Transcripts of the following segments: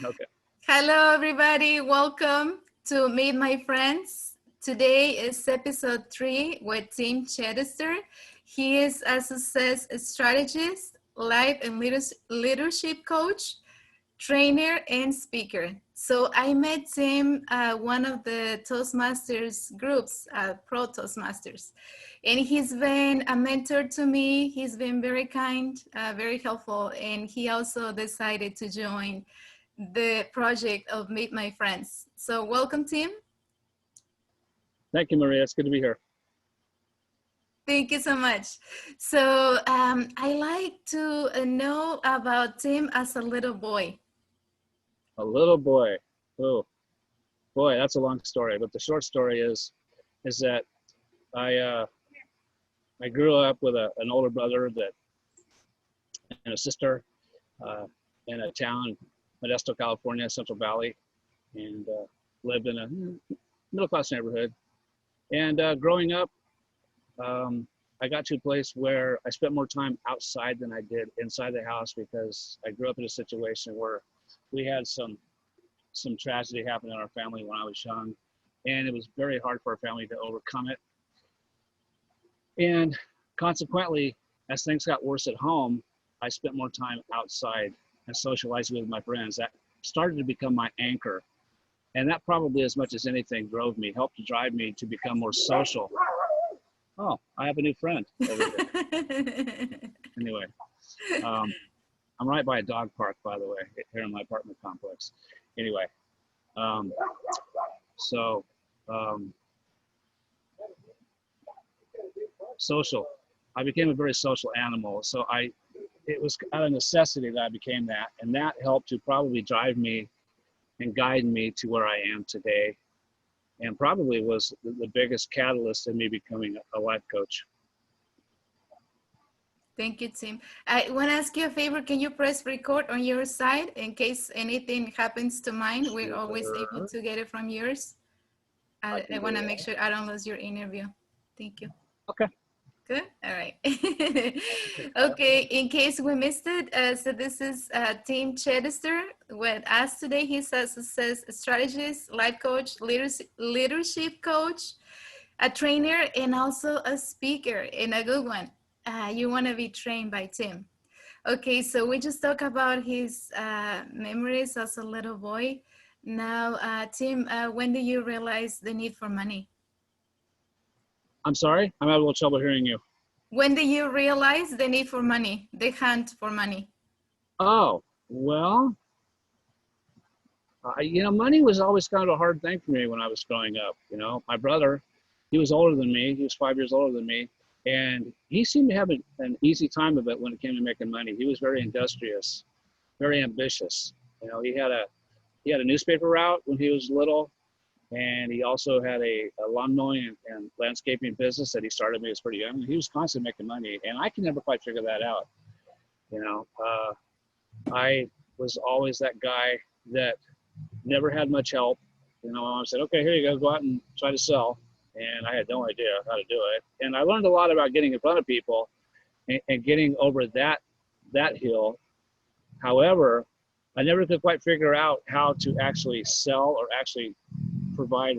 Okay. Hello, everybody. Welcome to Meet My Friends. Today is episode 3 with Tim Chedester. He is a success strategist, life and leadership coach, trainer, and speaker. So I met Tim one of the Toastmasters groups, Pro Toastmasters, and he's been a mentor to me. He's been very kind, very helpful, and he also decided to join the project of Meet My Friends. So welcome, Tim. Thank you, Maria. It's good to be here. Thank you so much. So I like to know about Tim as a little boy. A little boy. Oh, boy, that's a long story. But the short story is that I uh, I grew up with an older brother and a sister uh, in a town, Modesto, California, Central Valley, and lived in a middle class neighborhood. And growing up, I got to a place where I spent more time outside than I did inside the house because I grew up in a situation where we had some tragedy happen in our family when I was young, and it was very hard for our family to overcome it. And consequently, as things got worse at home, I spent more time outside and socializing with my friends. That started to become my anchor. And that probably, as much as anything, helped to drive me to become more social. Oh, I have a new friend over here. Anyway, I'm right by a dog park, by the way, here in my apartment complex. Anyway, um, so social. I became a very social animal. So it was out of necessity that I became that. And that helped to probably drive me and guide me to where I am today. And probably was the biggest catalyst in me becoming a life coach. Thank you, Tim. I want to ask you a favor. Can you press record on your side in case anything happens to mine? We're always able to get it from yours. I want to make sure I don't lose your interview. Thank you. Okay. Good. All right. Okay. In case we missed it, so this is Tim Chedester with us today. He's a success strategist, life coach, leadership coach, a trainer, and also a speaker, and a good one. You want to be trained by Tim. Okay, so we just talked about his memories as a little boy. Now, Tim, when did you realize the need for money? I'm sorry, I'm having a little trouble hearing you. When did you realize the need for money, the hunt for money? Oh, well, money was always kind of a hard thing for me when I was growing up. My brother, he was older than me. He was 5 years older than me. And he seemed to have an easy time of it when it came to making money. He was very industrious, very ambitious. He had a newspaper route when he was little. And he also had a lawn mowing and landscaping business that he started when he was pretty young. He was constantly making money. And I could never quite figure that out. I was always that guy that never had much help. I said, okay, here you go out and try to sell. And I had no idea how to do it. And I learned a lot about getting in front of people and getting over that hill. However, I never could quite figure out how to actually sell or actually provide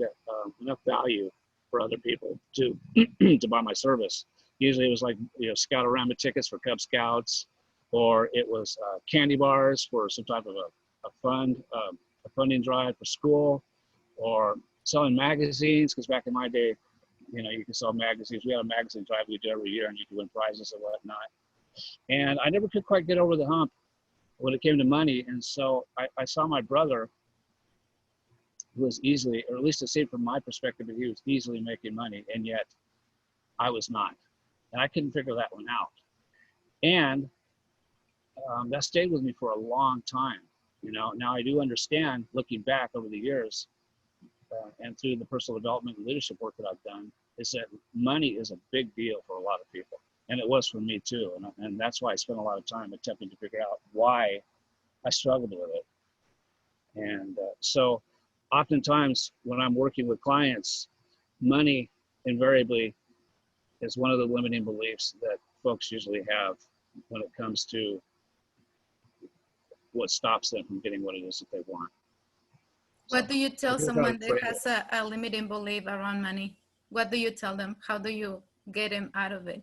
enough value for other people to to buy my service. Usually it was like, Scout-A-Rama tickets for Cub Scouts, or it was candy bars for some type of a funding drive for school, or selling magazines, because back in my day, you could sell magazines. We had a magazine drive we did every year, and you could win prizes and whatnot. And I never could quite get over the hump when it came to money. And so I saw my brother, who was easily, or at least it seemed from my perspective, that he was easily making money, and yet I was not. And I couldn't figure that one out. And that stayed with me for a long time. Now I do understand, looking back over the years, and through the personal development and leadership work that I've done, is that money is a big deal for a lot of people. And it was for me too. And that's why I spent a lot of time attempting to figure out why I struggled with it. And so oftentimes when I'm working with clients, money invariably is one of the limiting beliefs that folks usually have when it comes to what stops them from getting what it is that they want. So What do you tell here's how to someone that frame it. has a limiting belief around money? What do you tell them? How do you get them out of it?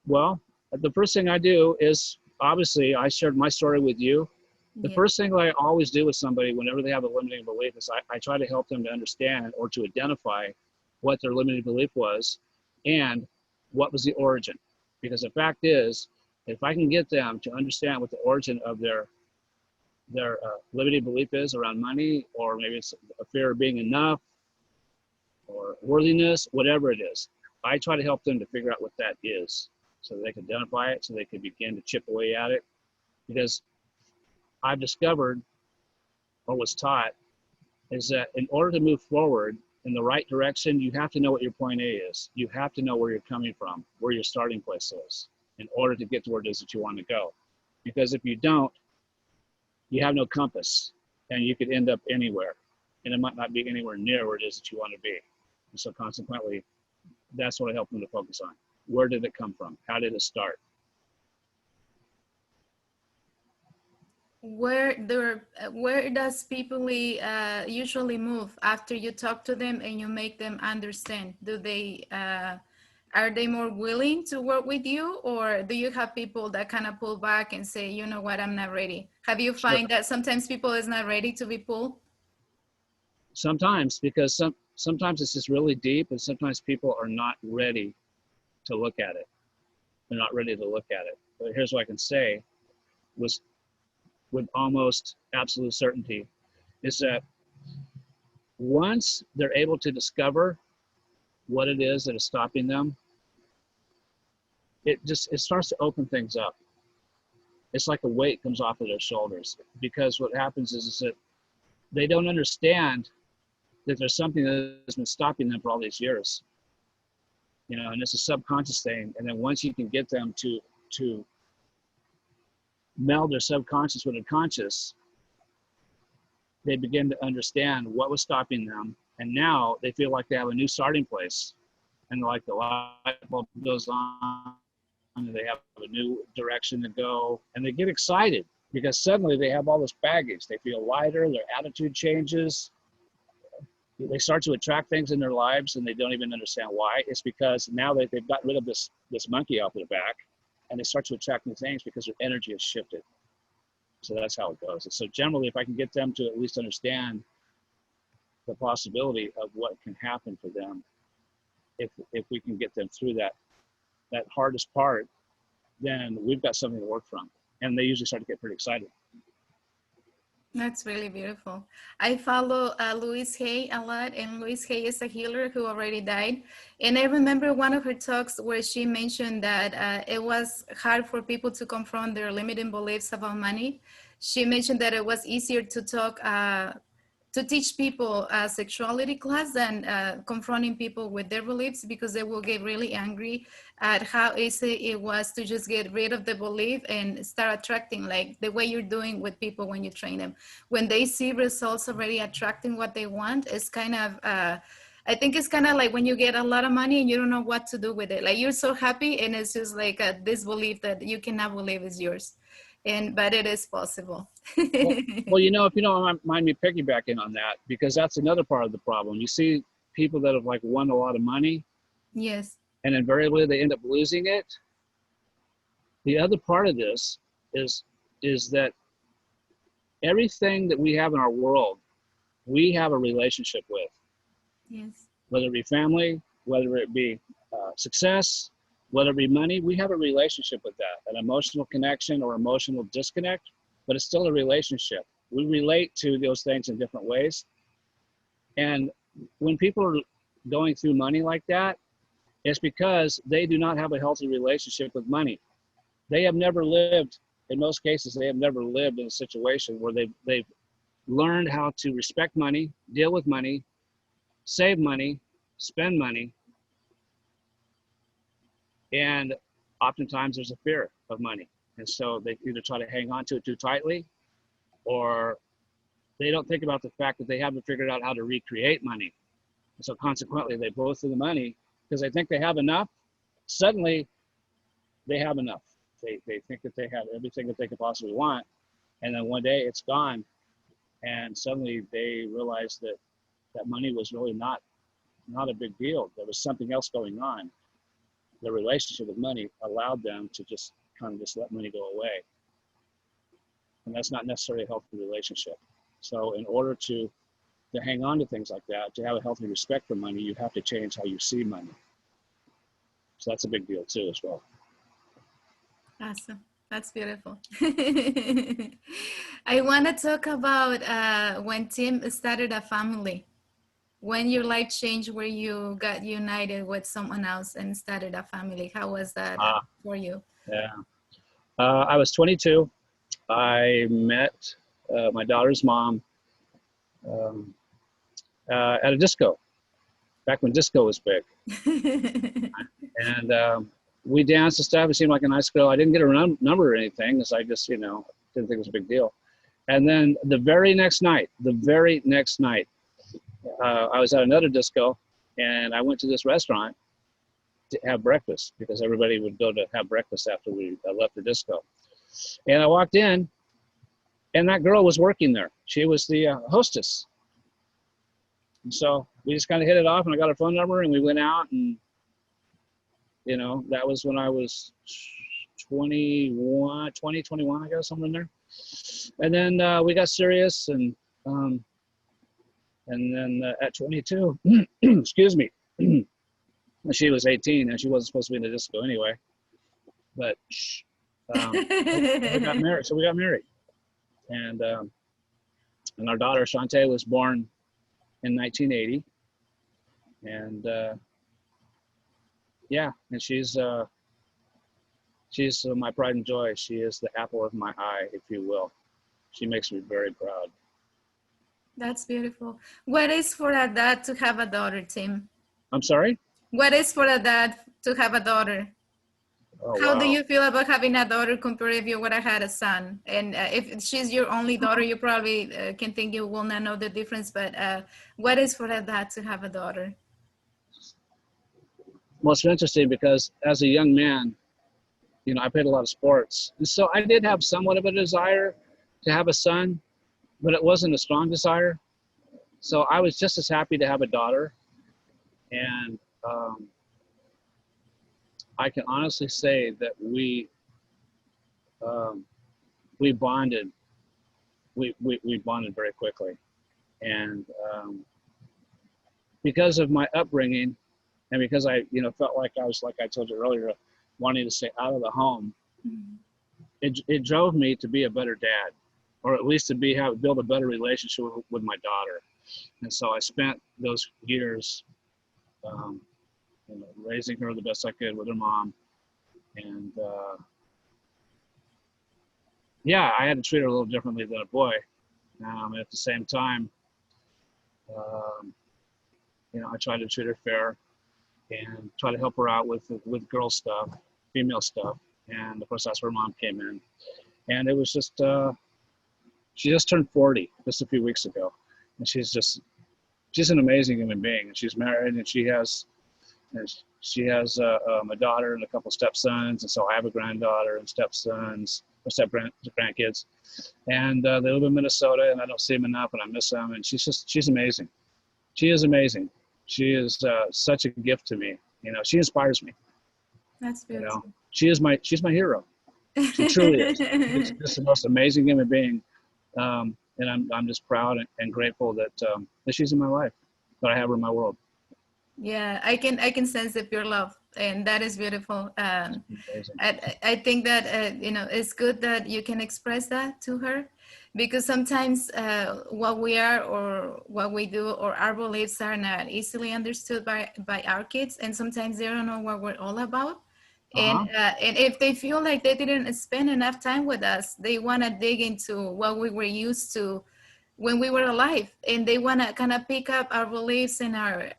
Well, the first thing I do is, obviously, I shared my story with you. The Yeah. first thing that I always do with somebody whenever they have a limiting belief is I try to help them to understand or to identify what their limiting belief was and what was the origin. Because the fact is, if I can get them to understand what the origin of their limiting belief is around money, or maybe it's a fear of being enough or worthiness, whatever it is, I try to help them to figure out what that is so that they can identify it, so they can begin to chip away at it. Because I've discovered, or was taught, is that in order to move forward in the right direction, you have to know what your point A is. You have to know where you're coming from, where your starting place is, in order to get to where it is that you want to go. Because if you don't, you have no compass, and you could end up anywhere, and it might not be anywhere near where it is that you want to be. And so consequently, that's what I help them to focus on. Where did it come from? How did it start? Where does people usually move after you talk to them and you make them understand? Do they are they more willing to work with you, or do you have people that kind of pull back and say, you know what, I'm not ready? Have you Sure. find that sometimes people is not ready to be pulled? Sometimes, because sometimes it's just really deep, and sometimes people are not ready to look at it. They're not ready to look at it. But here's what I can say was with almost absolute certainty is that once they're able to discover what it is that is stopping them, it starts to open things up. It's like a weight comes off of their shoulders, because what happens is that they don't understand that there's something that has been stopping them for all these years, and it's a subconscious thing. And then once you can get them to meld their subconscious with their conscious, they begin to understand what was stopping them. And now they feel like they have a new starting place, and like the light bulb goes on, and they have a new direction to go, and they get excited because suddenly they have all this baggage. They feel lighter, their attitude changes. They start to attract things in their lives, and they don't even understand why. It's because now they've got rid of this monkey off their back, and they start to attract new things because their energy has shifted. So that's how it goes. And so generally, if I can get them to at least understand the possibility of what can happen for them, if we can get them through that hardest part, then we've got something to work from. And they usually start to get pretty excited. That's really beautiful. I follow Louise Hay a lot, and Louise Hay is a healer who already died. And I remember one of her talks where she mentioned that it was hard for people to confront their limiting beliefs about money. She mentioned that it was easier to talk, to teach people a sexuality class than confronting people with their beliefs, because they will get really angry at how easy it was to just get rid of the belief and start attracting, like the way you're doing with people when you train them. When they see results already attracting what they want, it's kind of, I think it's kind of like when you get a lot of money and you don't know what to do with it. Like you're so happy, and it's just like this belief that you cannot believe is yours. But it is possible. Well, if you don't mind me piggybacking on that, because that's another part of the problem. You see people that have like won a lot of money, Yes. and invariably they end up losing it. The other part of this is that everything that we have in our world, we have a relationship with. Yes. Whether it be family, whether it be success, whether it be money, we have a relationship with that, an emotional connection or emotional disconnect, but it's still a relationship. We relate to those things in different ways. And when people are going through money like that, it's because they do not have a healthy relationship with money. They have never lived, in most cases, they have never lived in a situation where they've learned how to respect money, deal with money, save money, spend money. And oftentimes there's a fear of money. And so they either try to hang on to it too tightly, or they don't think about the fact that they haven't figured out how to recreate money. And so consequently, they blow through the money because they think they have enough. Suddenly, they have enough. They think that they have everything that they could possibly want. And then one day it's gone. And suddenly they realized that that money was really not a big deal. There was something else going on. The relationship with money allowed them to just kind of just let money go away. And that's not necessarily a healthy relationship. So in order to hang on to things like that, to have a healthy respect for money, you have to change how you see money. So that's a big deal too as well. Awesome. That's beautiful. I want to talk about when Tim started a family. When your life changed, where you got united with someone else and started a family. How was that for you? Yeah. I was 22. I met my daughter's mom um, at a disco, back when disco was big. And we danced and stuff. It seemed like a nice girl. I didn't get her number or anything, because I just, didn't think it was a big deal. And then the very next night, I was at another disco, and I went to this restaurant to have breakfast, because everybody would go to have breakfast after we left the disco. And I walked in, and that girl was working there. She was the hostess. And so we just kind of hit it off, and I got her phone number, and we went out, and that was when I was 21, I guess, somewhere in there. And then we got serious, and then at 22, excuse me, she was 18, and she wasn't supposed to be in the disco anyway. But we got married. So we got married, and our daughter Shantae was born in 1980, and yeah, and she's my pride and joy. She is the apple of my eye, if you will. She makes me very proud. That's beautiful. What is for a dad to have a daughter, Tim? I'm sorry? What is for a dad to have a daughter? Oh, How wow. do you feel about having a daughter compared if you would have had a son? And if she's your only daughter, you probably can think you will not know the difference, but what is for a dad to have a daughter? Well, it's interesting, because as a young man, I played a lot of sports. And so I did have somewhat of a desire to have a son, but it wasn't a strong desire. So I was just as happy to have a daughter. And I can honestly say that we bonded. We bonded very quickly. And because of my upbringing, and because I, felt like I was, like I told you earlier, wanting to stay out of the home, it drove me to be a better dad, or at least to build a better relationship with my daughter. And so I spent those years raising her the best I could with her mom. And yeah, I had to treat her a little differently than a boy. At the same time, I tried to treat her fair and try to help her out with girl stuff, female stuff. And of course, that's where mom came in. And it was just, she just turned 40 just a few weeks ago. And she's an amazing human being. And she's married, and she has a daughter and a couple stepsons. And so I have a granddaughter and stepsons, or grandkids. And they live in Minnesota, and I don't see them enough, and I miss them. And she's amazing. She is amazing. She is such a gift to me. She inspires me. That's beautiful. She's my hero. She truly is. She's just the most amazing human being. And I'm just proud and grateful that she's in my life, that I have her in my world. Yeah, I can sense the pure love, and that is beautiful. I think that it's good that you can express that to her, because sometimes what we are or what we do or our beliefs are not easily understood by our kids, and sometimes they don't know what we're all about. And if they feel like they didn't spend enough time with us, they want to dig into what we were used to when we were alive, and they want to kind of pick up our beliefs and our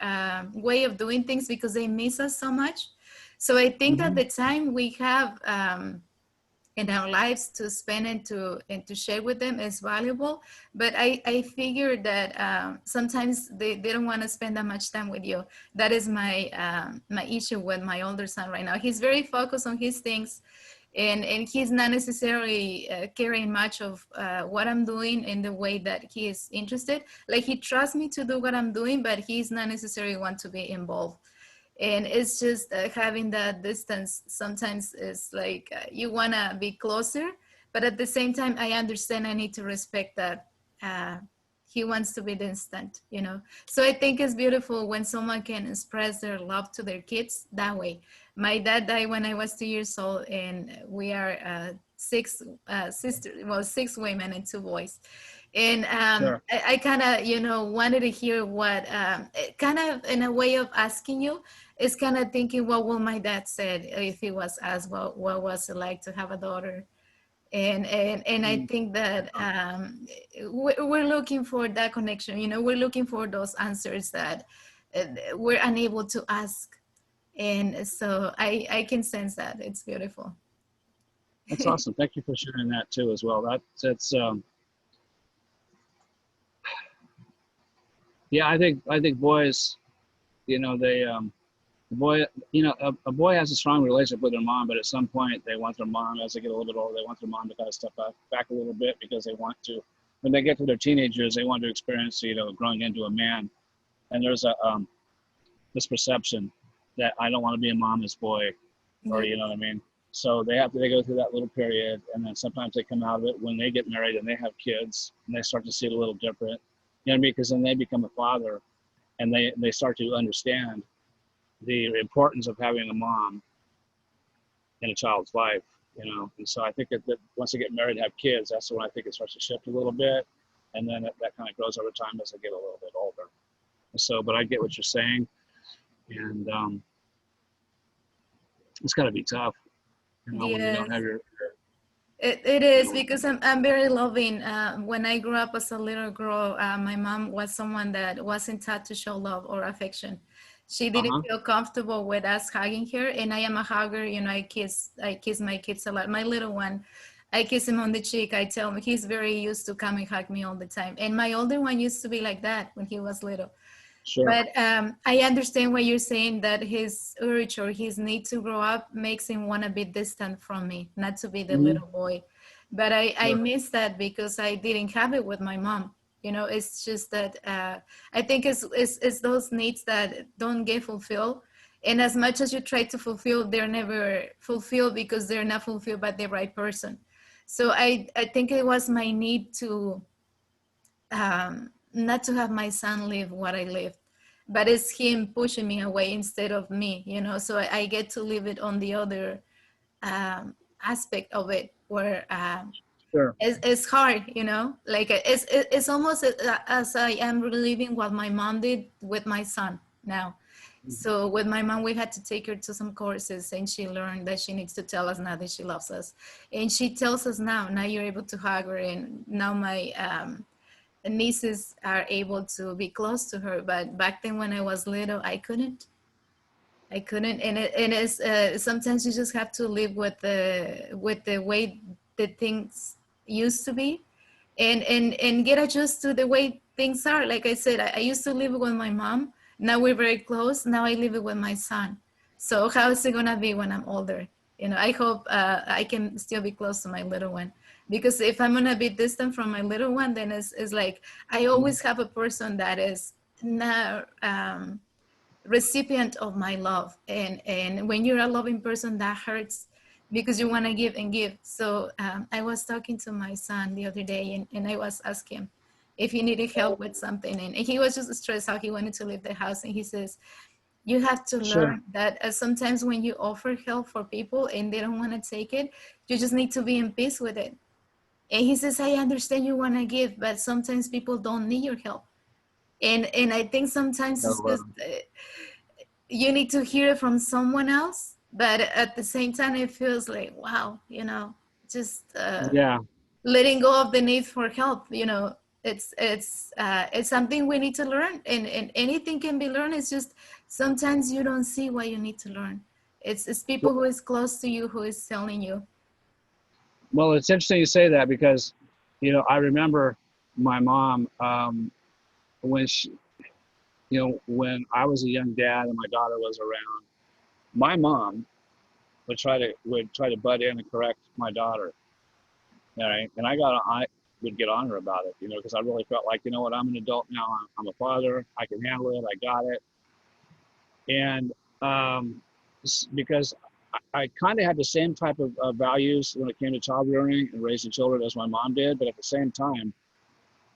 way of doing things because they miss us so much. So I think that the time we have in our lives to spend and to share with them is valuable. But I figured that sometimes they don't want to spend that much time with you. That is my issue with my older son right now. He's very focused on his things, and he's not necessarily caring much of what I'm doing in the way that he is interested. Like he trusts me to do what I'm doing, but he's not necessarily want to be involved. And it's just having that distance sometimes is like you want to be closer, but at the same time I understand I need to respect that uh, he wants to be distant, you know. So I think it's beautiful when someone can express their love to their kids that way. My dad died when I was 2 years old, and we are six sisters, well, six women and two boys. And Sure. I kind of, you know, wanted to hear what, kind of in a way of asking you, is kind of thinking, what will my dad said if he was asked, what was it like to have a daughter? And I Mm. think that we're looking for that connection. You know, we're looking for those answers that we're unable to ask, and so I can sense that it's beautiful. That's awesome. Thank you for sharing that too as well. That's yeah. I think boys, you know, the boy, you know, a boy has a strong relationship with their mom, but at some point they want their mom, as they get a little bit older, they want their mom to kind of step back a little bit because they want to, when they get to their teenagers, they want to experience, you know, growing into a man. And there's a this perception that I don't want to be a mama's boy, or Yeah. you know what I mean. So they go through that little period, and then sometimes they come out of it when they get married and they have kids, and they start to see it a little different. You know what I mean? Because then they become a father, and they start to understand the importance of having a mom in a child's life, you know. And so I think that once they get married and have kids, that's when I think it starts to shift a little bit, and then that kind of grows over time as they get a little bit older. So, but I get what you're saying, and it's got to be tough, you know, when you don't Yes. have your It you is know. because I'm very loving. When I grew up as a little girl, my mom was someone that wasn't taught to show love or affection. She Uh didn't huh. feel comfortable with us hugging her, and I am a hugger. You know, I kiss my kids a lot. My little one, I kiss him on the cheek. I tell him he's very used to come and hug me all the time. And my older one used to be like that when he was little. Sure. But I understand what you're saying, that his urge or his need to grow up makes him want to be distant from me, not to be the Hmm. little boy. But I Sure. miss that because I didn't have it with my mom. You know, it's just that I think it's those needs that don't get fulfilled. And as much as you try to fulfill, they're never fulfilled because they're not fulfilled by the right person. So I think it was my need to not to have my son live what I lived, but it's him pushing me away instead of me, you know. So I get to live it on the other aspect of it, where Sure. it's hard, you know. Like it's almost as I am reliving what my mom did with my son now. So with my mom, we had to take her to some courses, and she learned that she needs to tell us now that she loves us, and she tells us now. Now you're able to hug her, and now my nieces are able to be close to her, but back then when I was little, I couldn't. And it's sometimes you just have to live with the way the things used to be, and get adjusted to the way things are. Like I said, I used to live with my mom. Now we're very close. Now I live with my son. So how is it gonna be when I'm older? You know, I hope I can still be close to my little one, because if I'm gonna be distant from my little one, then it's like I always have a person that is now recipient of my love, and when you're a loving person, that hurts because you want to give and give. So I was talking to my son the other day, and I was asking him if he needed help with something, and he was just stressed how he wanted to leave the house, and he says, you have to Sure. learn that sometimes when you offer help for people and they don't want to take it, you just need to be in peace with it. And he says, I understand you want to give, but sometimes people don't need your help. And I think sometimes So, it's just you need to hear it from someone else, but at the same time it feels like, wow, you know, just yeah. letting go of the need for help, you know. It's something we need to learn, and anything can be learned. It's just sometimes you don't see what you need to learn. It's people who is close to you who is telling you. Well, it's interesting you say that because, you know, I remember my mom when she, you know, when I was a young dad and my daughter was around. My mom would try to butt in and correct my daughter. All right, and I would get on her about it, because I really felt like, what, I'm an adult now. I'm a father. I can handle it. I got it. And um, because I kind of had the same type of values when it came to child rearing and raising children as my mom did, but at the same time,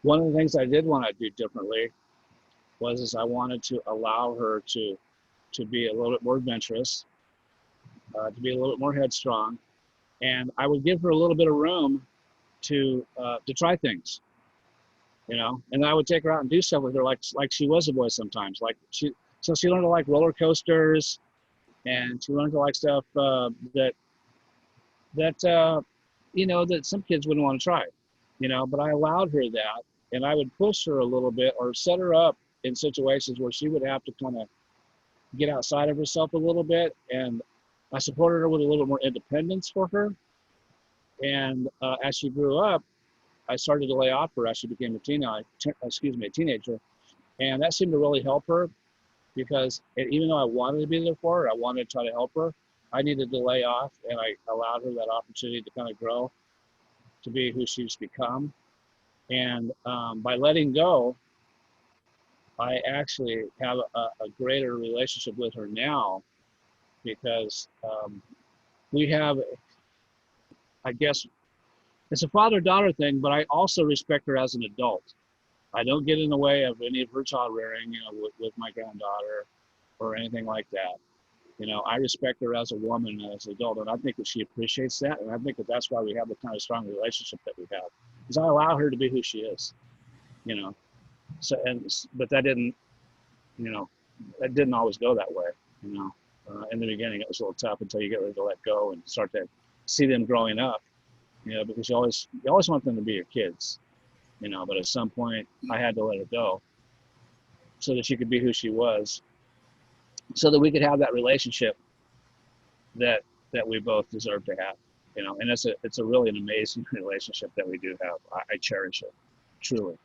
one of the things I did want to do differently was I wanted to allow her to be a little bit more adventurous, to be a little bit more headstrong, and I would give her a little bit of room to try things, and I would take her out and do stuff with her like she was a boy sometimes. So she learned to like roller coasters, and she learned to like stuff that some kids wouldn't want to try, but I allowed her that, and I would push her a little bit or set her up in situations where she would have to kind of get outside of herself a little bit, and I supported her with a little more independence for her. And as she grew up, I started to lay off her as she became a teenager, and that seemed to really help her, because even though I wanted to be there for her, I wanted to try to help her, I needed to lay off, and I allowed her that opportunity to kind of grow, to be who she's become. And by letting go, I actually have a greater relationship with her now, because we have, I guess, it's a father-daughter thing, but I also respect her as an adult. I don't get in the way of any of her child rearing, with my granddaughter or anything like that. I respect her as a woman and as an adult, and I think that she appreciates that, and I think that that's why we have the kind of strong relationship that we have, because I allow her to be who she is, you know. But that didn't always go that way, you know. In the beginning, it was a little tough until you get ready to let go and start to see them growing up, because you always want them to be your kids, but at some point I had to let her go so that she could be who she was, so that we could have that relationship that we both deserve to have, and it's a really an amazing relationship that we do have. I cherish it, truly.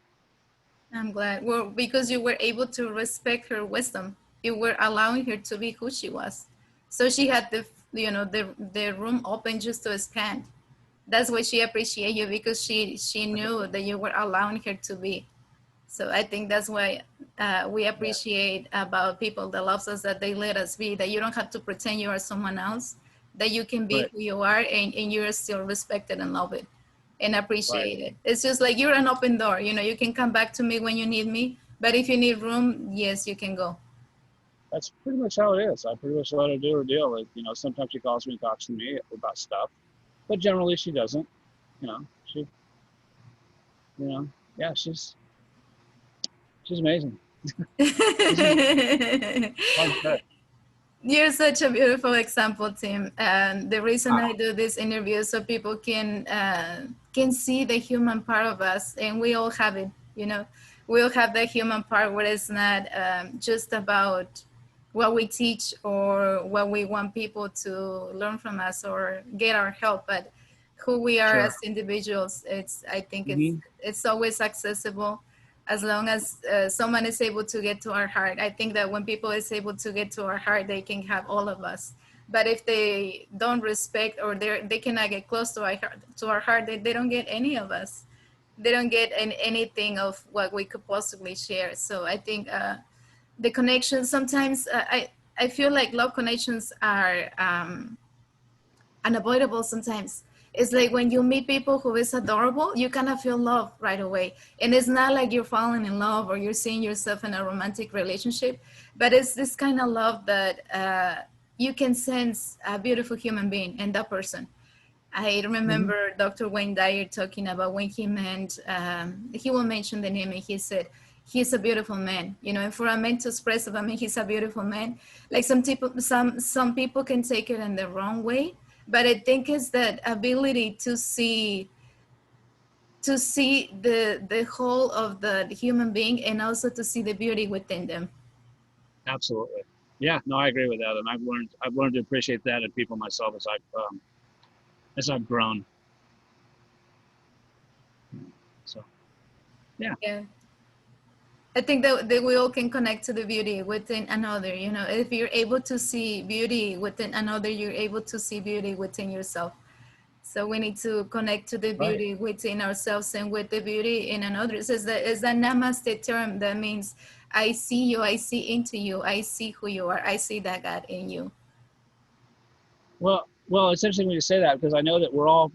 I'm glad. Well, because you were able to respect her wisdom. You were allowing her to be who she was. So she had the room open just to expand. That's why she appreciated you, because she knew that you were allowing her to be. So I think that's why we appreciate about people that loves us, that they let us be, that you don't have to pretend you are someone else, that you can be Right. who you are, and you're still respected and loved and Right. appreciated. It's just like you're an open door. You can come back to me when you need me, but if you need room, yes, you can go. That's pretty much how it is. I pretty much let her do her deal. Sometimes she calls me and talks to me about stuff, but generally she doesn't. She, yeah, she's amazing. She's amazing. You're such a beautiful example, Tim. And the reason I Wow. do this interview is so people can see the human part of us, and we all have it. We all have the human part where it's not just about what we teach or what we want people to learn from us or get our help, but who we are Sure. as individuals. I think Hmm. it's always accessible as long as someone is able to get to our heart. I think that when people is able to get to our heart, they can have all of us. But if they don't respect, or they cannot get close to our heart, they don't get any of us. They don't get anything of what we could possibly share. So I think the connections sometimes, I feel like love connections are unavoidable sometimes. It's like when you meet people who is adorable, you kind of feel love right away. And it's not like you're falling in love or you're seeing yourself in a romantic relationship, but it's this kind of love that you can sense a beautiful human being in that person. I Hmm. remember Dr. Wayne Dyer talking about when he will mention the name, and he said, he's a beautiful man, and for a man to express about me, he's a beautiful man. Like some people can take it in the wrong way, but I think it's that ability to see the whole of the human being, and also to see the beauty within them. Absolutely. Yeah. No, I agree with that, and I've learned to appreciate that in people myself as I've grown. So yeah. Yeah. I think that we all can connect to the beauty within another. You know, if you're able to see beauty within another, you're able to see beauty within yourself. So we need to connect to the Right. beauty within ourselves and with the beauty in another. It's that namaste term that means I see you, I see into you, I see who you are, I see that God in you. Well, it's interesting when you say that because I know that we're all,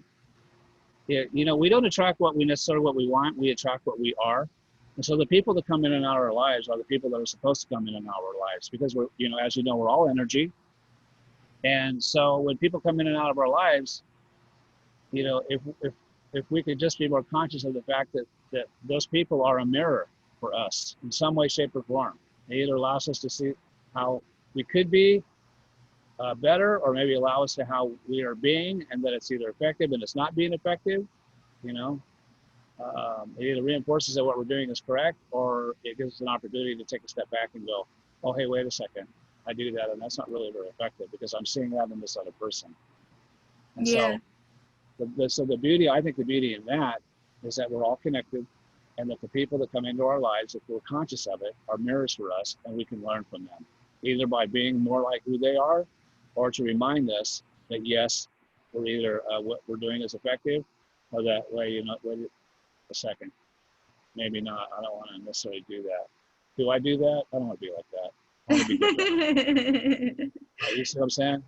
you know, we don't attract what we necessarily what we want. We attract what we are. And so the people that come in and out of our lives are the people that are supposed to come in and out of our lives because we're, you know, as you know, we're all energy. And so when people come in and out of our lives, you know, if we could just be more conscious of the fact that those people are a mirror for us in some way, shape, or form. It either allows us to see how we could be better, or maybe allow us to how we are being, and that it's either effective and it's not being effective. You know, it either reinforces that what we're doing is correct, or it gives us an opportunity to take a step back and go, oh, hey, wait a second, I do that, and that's not really very effective because I'm seeing that in this other person. And Yeah. so the beauty, I think the beauty in that is that we're all connected, and that the people that come into our lives, if we're conscious of it, are mirrors for us, and we can learn from them, either by being more like who they are, or to remind us that yes, we're either what we're doing is effective, or that way, you know, wait a second, maybe not. I don't want to necessarily do that. Do I do that? I don't want to be like that. I want to be different. You see what I'm saying?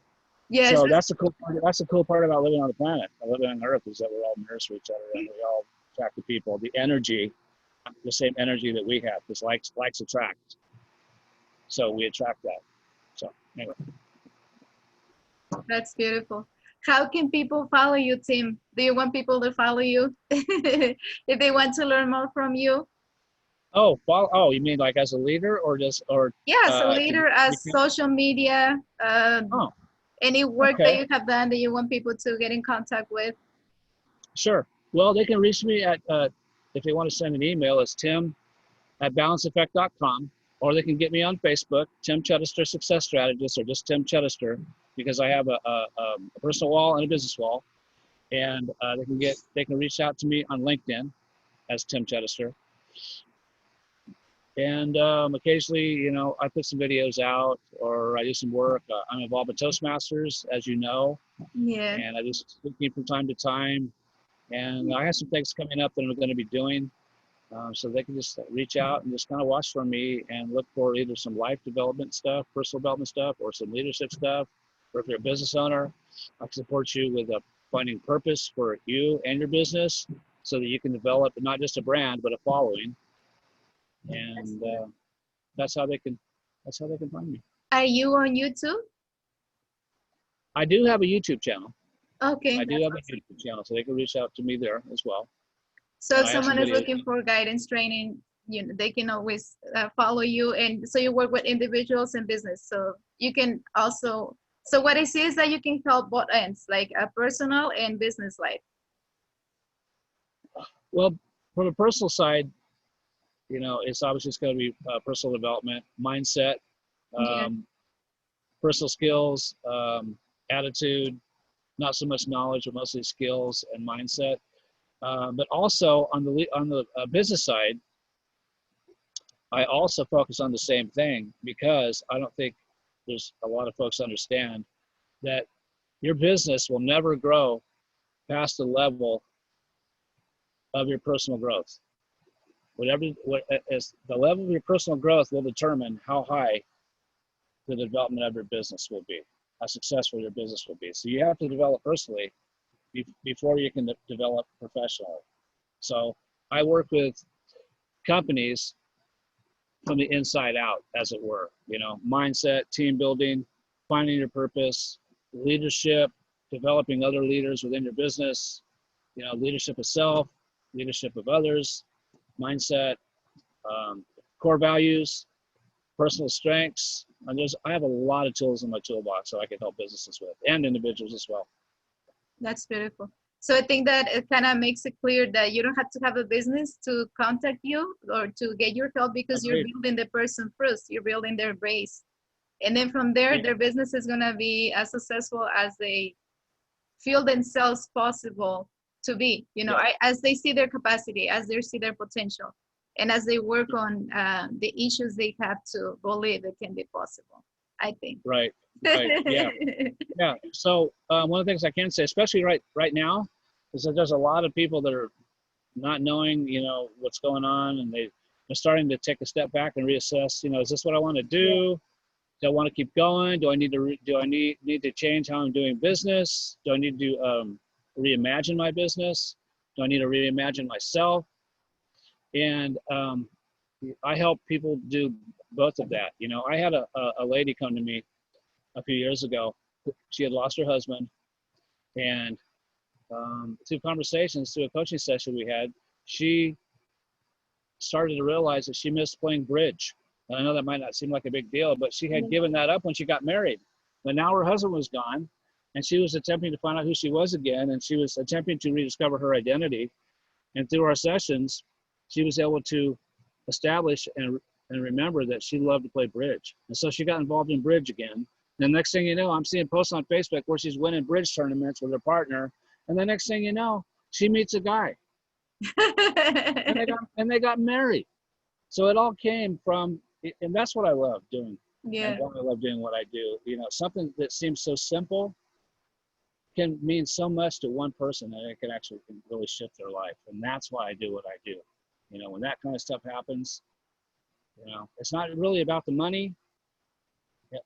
Yes. So that's the cool part. That's the cool part about living on the planet, living on Earth, is that we're all mirrors for each other, and we all attract the people, the energy, the same energy that we have, because likes attract. So we attract that. So anyway. That's beautiful. How can people follow you, Tim? Do you want people to follow you if they want to learn more from you? Oh, follow, oh, you mean like as a leader, or just, or Yeah, as a can leader, you as can, social media, oh, any work that okay, you have done that you want people to get in contact with? sure. Well, they can reach me at if they want to send an email, it's tim@balanceeffect.com, or they can get me on Facebook, Tim Chedester Success Strategist, or just Tim Chedester, because I have a personal wall and a business wall, and they can reach out to me on LinkedIn as Tim Chedester. And occasionally, you know, I put some videos out, or I do some work. I'm involved in Toastmasters, as you know, Yeah, and I do speaking from time to time. And I have some things coming up that I'm going to be doing. So they can just reach out and just kind of watch for me and look for either some life development stuff, personal development stuff, or some leadership stuff. Or if you're a business owner, I can support you with finding purpose for you and your business, so that you can develop not just a brand but a following. And that's how they can find me. are you on YouTube? I do have a YouTube channel. Okay, I do that's have a awesome. YouTube channel, so they can reach out to me there as well. So And if I have some someone is videos. looking for guidance training, you know, they can always follow you. And so you work with individuals and business. So you can also, so what I see is that you can help both ends, like a personal and business life. Well, from a personal side, you know, it's obviously it's going to be personal development, mindset, Yeah. um, personal skills, attitude, not so much knowledge, but mostly skills and mindset. But also on the business side, I also focus on the same thing, because I don't think there's a lot of folks understand that your business will never grow past the level of your personal growth. What is the level of your personal growth will determine how high the development of your business will be, how successful your business will be. So you have to develop personally before you can develop professionally. So I work with companies from the inside out, as it were, you know, mindset, team building, finding your purpose, leadership, developing other leaders within your business, you know, leadership of self, leadership of others, mindset, core values, personal strengths. And I have a lot of tools in my toolbox that I can help businesses with, and individuals as well. That's beautiful. So I think that it kind of makes it clear that you don't have to have a business to contact you or to get your help, because you're Agreed. building the person first. You're building their base. And then from there, Yeah. their business is going to be as successful as they feel themselves possible to be, you know, Yeah. as they see their capacity, as they see their potential. and as they work on the issues they have to believe it can be possible, I think. Right. Right. Yeah. Yeah. So one of the things I can say, especially right now, is that there's a lot of people that are not knowing, what's going on, and they're starting to take a step back and reassess. Is this what I want to do? Do I want to keep going? Do I need to change how I'm doing business? Do I need to reimagine my business? Do I need to reimagine myself? And I help people do both of that. I had a lady come to me a few years ago. She had lost her husband, and through conversations, through a coaching session we had, she started to realize that she missed playing bridge. And I know that might not seem like a big deal, but she had given that up when she got married. But now her husband was gone, and she was attempting to find out who she was again, and she was attempting to rediscover her identity. And through our sessions, she was able to establish and remember that she loved to play bridge. And so she got involved in bridge again. The next thing you know, I'm seeing posts on Facebook where she's winning bridge tournaments with her partner. And the next thing you know, she meets a guy. and they got married. So it all came from, and that's what I love doing. Yeah. And why I love doing what I do. Something that seems so simple can mean so much to one person that it can actually really shift their life. And that's why I do what I do. When that kind of stuff happens, it's not really about the money.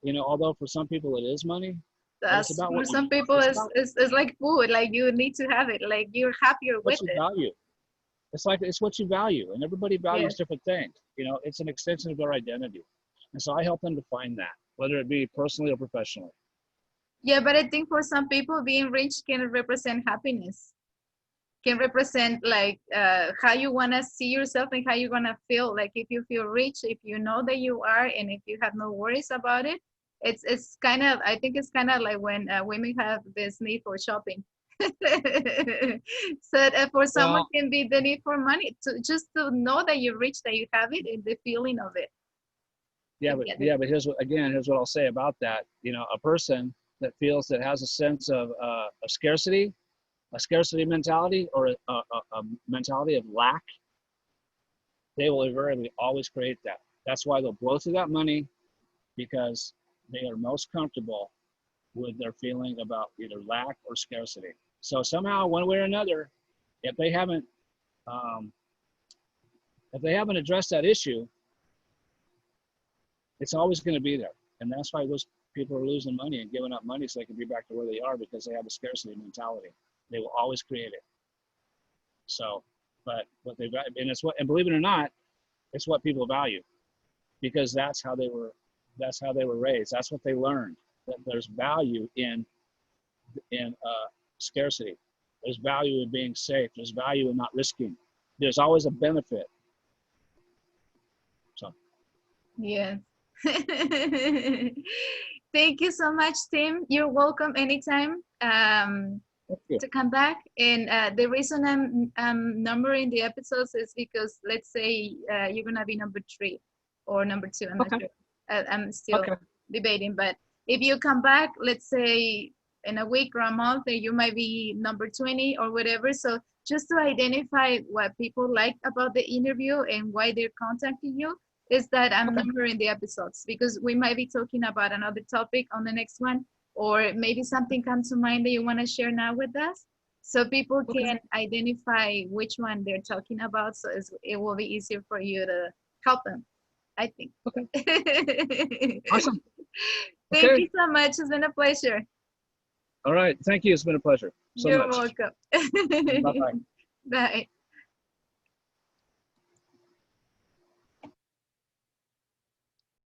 Although for some people it is money. That's for some people it's like food, like you need to have it, like you're happier with it. Value. It's what you value, and everybody values different things. It's an extension of their identity. And so I help them to find that, whether it be personally or professionally. Yeah, but I think for some people being rich can represent happiness, can represent like how you want to see yourself and how you're going to feel. Like if you feel rich, if you know that you are, and if you have no worries about it, it's kind of, I think it's kind of like when women have this need for shopping. So for someone can be the need for money, to just to know that you're rich, that you have it, and the feeling of it. But here's what I'll say about that. A person that feels that has a sense of a scarcity mentality, or a mentality of lack, they will invariably always create that. That's why they'll blow through that money, because they are most comfortable with their feeling about either lack or scarcity. So somehow, one way or another, if they haven't addressed that issue, it's always going to be there. And that's why those people are losing money and giving up money so they can be back to where they are, because they have a scarcity mentality. They will always create it. So, but what they've got, and believe it or not, it's what people value, because that's how they were raised. That's what they learned, that there's value in scarcity. There's value in being safe. There's value in not risking. There's always a benefit. So. Yeah. Thank you so much, Tim. You're welcome anytime to come back. And the reason I'm numbering the episodes is because, let's say you're gonna be number 3 or number 2. I'm not sure. I'm still debating. But if you come back, let's say in a week or a month, then you might be number 20 or whatever. So just to identify what people like about the interview and why they're contacting you, is that I'm numbering the episodes, because we might be talking about another topic on the next one, or maybe something comes to mind that you want to share now with us, so people can identify which one they're talking about, so it will be easier for you to help them, I think. Awesome. Thank you so much. It's been a pleasure. All right. Thank you. It's been a pleasure. You're welcome. Bye-bye. Bye.